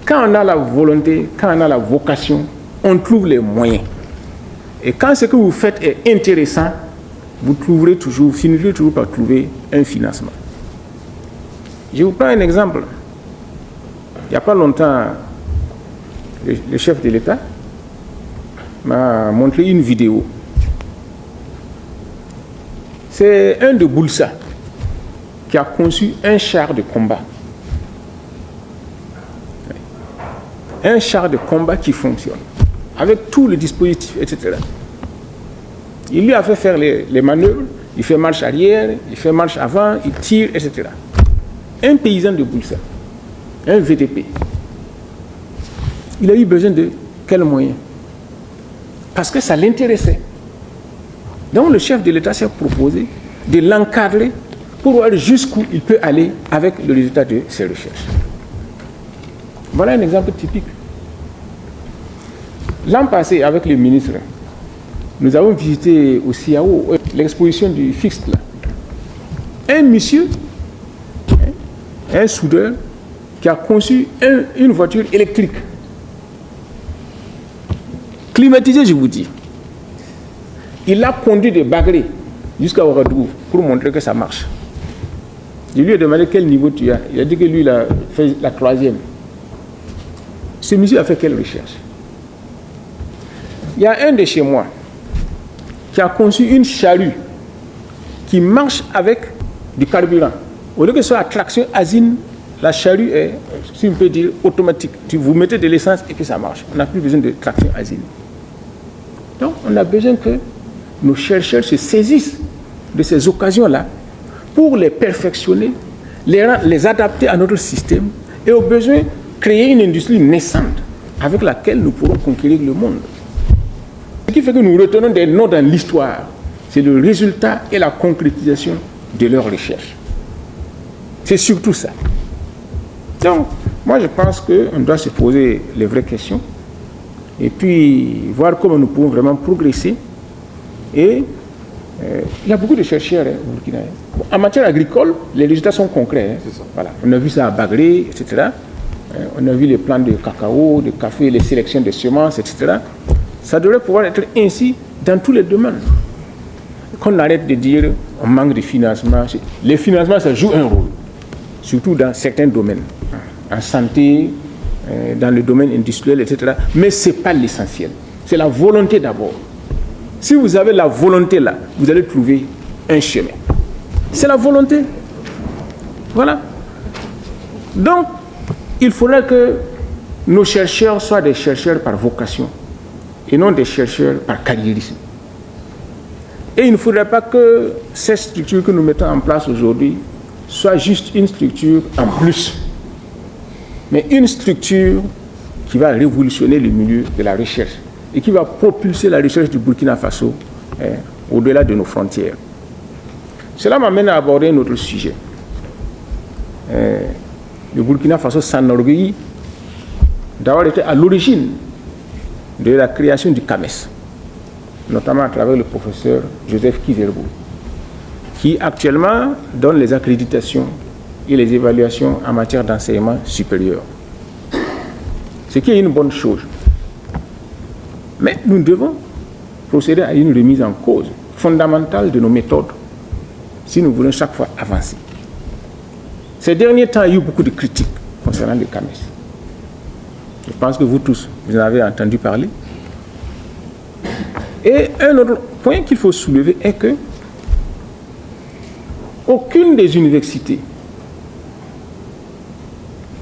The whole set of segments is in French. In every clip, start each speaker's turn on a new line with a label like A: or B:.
A: Quand on a la volonté, quand on a la vocation, on trouve les moyens. Et quand ce que vous faites est intéressant, vous finirez toujours par trouver un financement. Je vous prends un exemple. Il n'y a pas longtemps, le chef de l'État m'a montré une vidéo. C'est un de Boulsa qui a conçu un char de combat. Un char de combat qui fonctionne, avec tout le dispositif, etc. Il lui a fait faire les manœuvres, il fait marche arrière, il fait marche avant, il tire, etc. Un paysan de Boulsa, un VTP, il a eu besoin de quels moyens? Parce que ça l'intéressait. Donc le chef de l'État s'est proposé de l'encadrer pour voir jusqu'où il peut aller avec le résultat de ses recherches. Voilà un exemple typique. L'an passé, avec le ministre, nous avons visité au CIAO l'exposition du FIXT. Un monsieur, un soudeur, qui a conçu une voiture électrique. Climatisée, je vous dis. Il a conduit de Bagré jusqu'à Ouagadougou pour montrer que ça marche. Je lui ai demandé quel niveau tu as. Il a dit que lui, il a fait la 3e. Ce monsieur a fait quelle recherche? Il y a un de chez moi qui a conçu une charrue qui marche avec du carburant. Au lieu que ce soit à traction asine, la charrue est, si on peut dire, automatique. Vous mettez de l'essence et puis ça marche. On n'a plus besoin de traction asine. Donc, on a besoin que nos chercheurs se saisissent de ces occasions-là pour les perfectionner, les adapter à notre système et au besoin créer une industrie naissante avec laquelle nous pourrons conquérir le monde. Ce qui fait que nous retenons des noms dans l'histoire, c'est le résultat et la concrétisation de leurs recherches. C'est surtout ça. Donc, moi je pense qu'on doit se poser les vraies questions et puis voir comment nous pouvons vraiment progresser. Et il y a beaucoup de chercheurs au Burkina. En matière agricole, les résultats sont concrets. Voilà. On a vu ça à Bagré, etc. On a vu les plants de cacao, de café, les sélections de semences, etc. Ça devrait pouvoir être ainsi dans tous les domaines. Qu'on arrête de dire on manque de financement. Les financements, ça joue un rôle, surtout dans certains domaines, en santé, dans le domaine industriel, etc. Mais ce n'est pas l'essentiel. C'est la volonté d'abord. Si vous avez la volonté là, vous allez trouver un chemin. C'est la volonté. Voilà. Donc, il faudrait que nos chercheurs soient des chercheurs par vocation et non des chercheurs par carriérisme. Et il ne faudrait pas que cette structure que nous mettons en place aujourd'hui soit juste une structure en plus, mais une structure qui va révolutionner le milieu de la recherche et qui va propulser la recherche du Burkina Faso au-delà de nos frontières. Cela m'amène à aborder un autre sujet. Le Burkina Faso s'enorgueillit d'avoir été à l'origine de la création du CAMES, notamment à travers le professeur Joseph Kizerbo, qui actuellement donne les accréditations et les évaluations en matière d'enseignement supérieur. Ce qui est une bonne chose. Mais nous devons procéder à une remise en cause fondamentale de nos méthodes si nous voulons chaque fois avancer. Ces derniers temps, il y a eu beaucoup de critiques concernant le CAMES. Je pense que vous tous, vous en avez entendu parler. Et un autre point qu'il faut soulever est que aucune des universités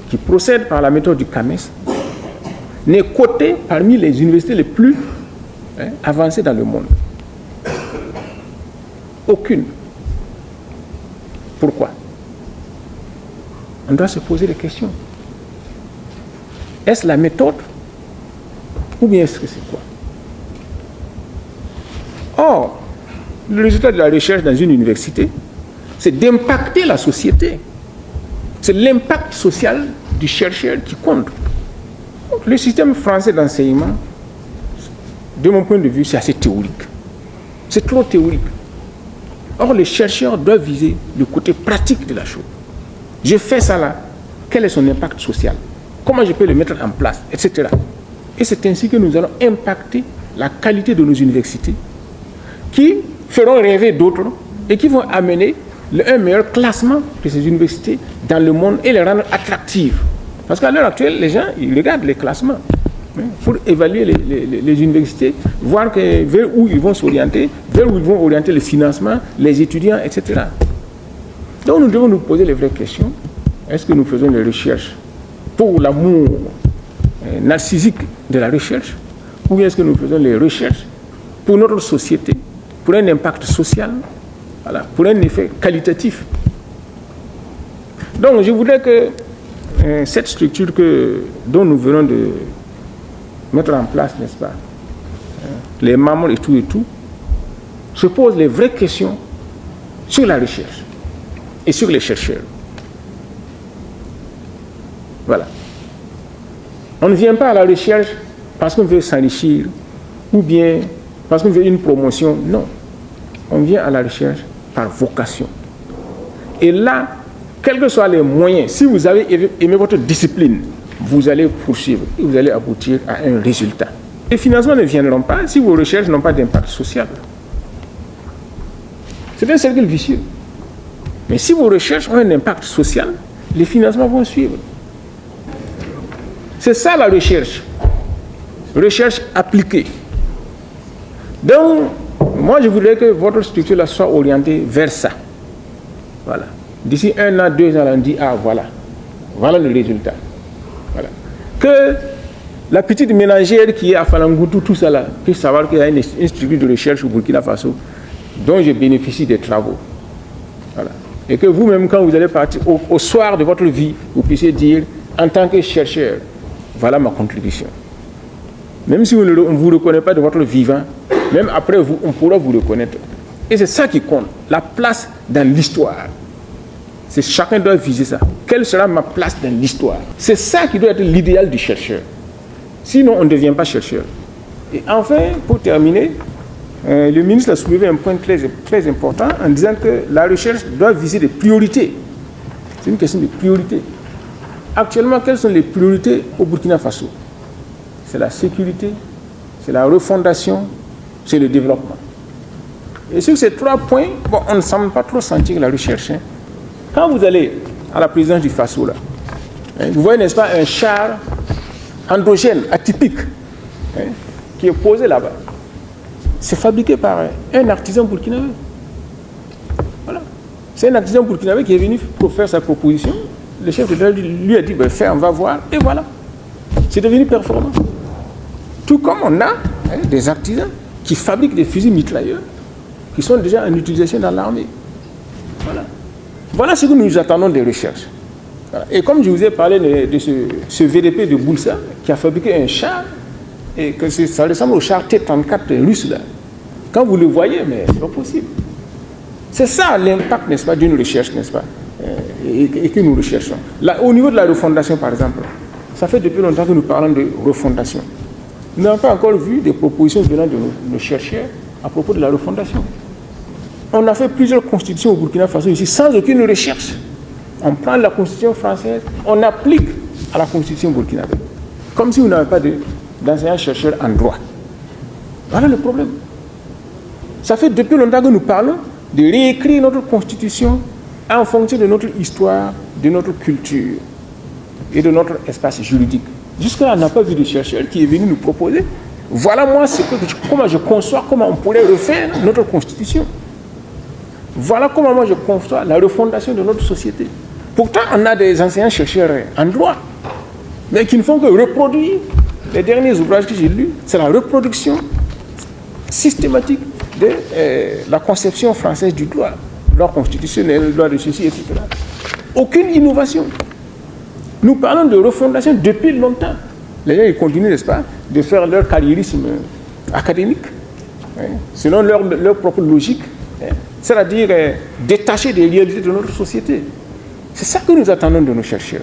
A: qui procèdent par la méthode du CAMES n'est cotée parmi les universités les plus avancées dans le monde. Aucune. Pourquoi? On doit se poser des questions. Est-ce la méthode ou bien est-ce que c'est quoi? Or, le résultat de la recherche dans une université, c'est d'impacter la société. C'est l'impact social du chercheur qui compte. Le système français d'enseignement, de mon point de vue, c'est assez théorique. C'est trop théorique. Or, les chercheurs doivent viser le côté pratique de la chose. Je fais ça là. Quel est son impact social? comment je peux le mettre en place, etc. Et c'est ainsi que nous allons impacter la qualité de nos universités, qui feront rêver d'autres et qui vont amener un meilleur classement de ces universités dans le monde et les rendre attractives. Parce qu'à l'heure actuelle, les gens, ils regardent les classements pour évaluer les universités, voir vers où ils vont s'orienter, vers où ils vont orienter le financement, les étudiants, etc. Donc nous devons nous poser les vraies questions. Est-ce que nous faisons les recherches pour l'amour narcissique de la recherche, ou bien est-ce que nous faisons les recherches pour notre société, pour un impact social, voilà, pour un effet qualitatif? Donc je voudrais que cette structure dont nous venons de mettre en place, n'est-ce pas, les membres et tout, se pose les vraies questions sur la recherche et sur les chercheurs. Voilà. On ne vient pas à la recherche parce qu'on veut s'enrichir ou bien parce qu'on veut une promotion. Non. On vient à la recherche par vocation. Et là, quels que soient les moyens, si vous avez aimé votre discipline, vous allez poursuivre et vous allez aboutir à un résultat. Les financements ne viendront pas si vos recherches n'ont pas d'impact social. C'est un cercle vicieux. Mais si vos recherches ont un impact social, les financements vont suivre. C'est ça la recherche. Recherche appliquée. Donc, moi je voudrais que votre structure là soit orientée vers ça. Voilà. D'ici 1 an, 2 ans, on dit, ah voilà. Voilà le résultat. Voilà. Que la petite ménagère qui est à Falangoutou, tout ça là, puisse savoir qu'il y a une structure de recherche au Burkina Faso dont je bénéficie des travaux. Voilà. Et que vous-même, quand vous allez partir au soir de votre vie, vous puissiez dire, en tant que chercheur, voilà ma contribution. Même si on ne vous reconnaît pas de votre vivant, même après vous, on pourra vous reconnaître. Et c'est ça qui compte, la place dans l'histoire. Chacun doit viser ça. Quelle sera ma place dans l'histoire? C'est ça qui doit être l'idéal du chercheur. Sinon, on ne devient pas chercheur. Et enfin, pour terminer, le ministre a soulevé un point très important en disant que la recherche doit viser des priorités. C'est une question de priorité. Actuellement, quelles sont les priorités au Burkina Faso? C'est la sécurité, c'est la refondation, c'est le développement. Et sur ces 3 points, bon, on ne semble pas trop sentir la recherche. Quand vous allez à la présidence du Faso, là, vous voyez, n'est-ce pas, un char androgène, atypique, qui est posé là-bas. C'est fabriqué par un artisan burkinabé. Voilà. C'est un artisan burkinabé qui est venu pour faire sa proposition. Le chef de l'État lui a dit, ben, fais, on va voir, et voilà. C'est devenu performant. Tout comme on a des artisans qui fabriquent des fusils mitrailleurs qui sont déjà en utilisation dans l'armée. Voilà. Voilà ce que nous attendons des recherches. Voilà. Et comme je vous ai parlé de ce VDP de Boulsa qui a fabriqué un char, et que ça ressemble au char T-34 russe là. Quand vous le voyez, mais c'est pas possible. C'est ça l'impact, n'est-ce pas, d'une recherche, n'est-ce pas, et que nous recherchons. Là, au niveau de la refondation, par exemple, ça fait depuis longtemps que nous parlons de refondation. Nous n'avons pas encore vu des propositions venant de nos chercheurs à propos de la refondation. On a fait plusieurs constitutions au Burkina Faso ici sans aucune recherche. On prend la constitution française, on applique à la constitution burkinabé. Comme si on n'avait pas d'enseignants-chercheurs en droit. Voilà le problème. Ça fait depuis longtemps que nous parlons de réécrire notre constitution en fonction de notre histoire, de notre culture et de notre espace juridique. Jusque-là, on n'a pas vu de chercheur qui est venu nous proposer. Voilà moi comment je conçois, comment on pourrait refaire notre constitution. Voilà comment moi je conçois la refondation de notre société. Pourtant, on a des enseignants-chercheurs en droit, mais qui ne font que reproduire. Les derniers ouvrages que j'ai lus, c'est la reproduction systématique de la conception française du droit. Loi constitutionnelle, loi de ceci, etc. Aucune innovation. Nous parlons de refondation depuis longtemps. Les gens, ils continuent, n'est-ce pas, de faire leur carriérisme académique, selon leur propre logique, c'est-à-dire détacher des réalités de notre société. C'est ça que nous attendons de nos chercheurs.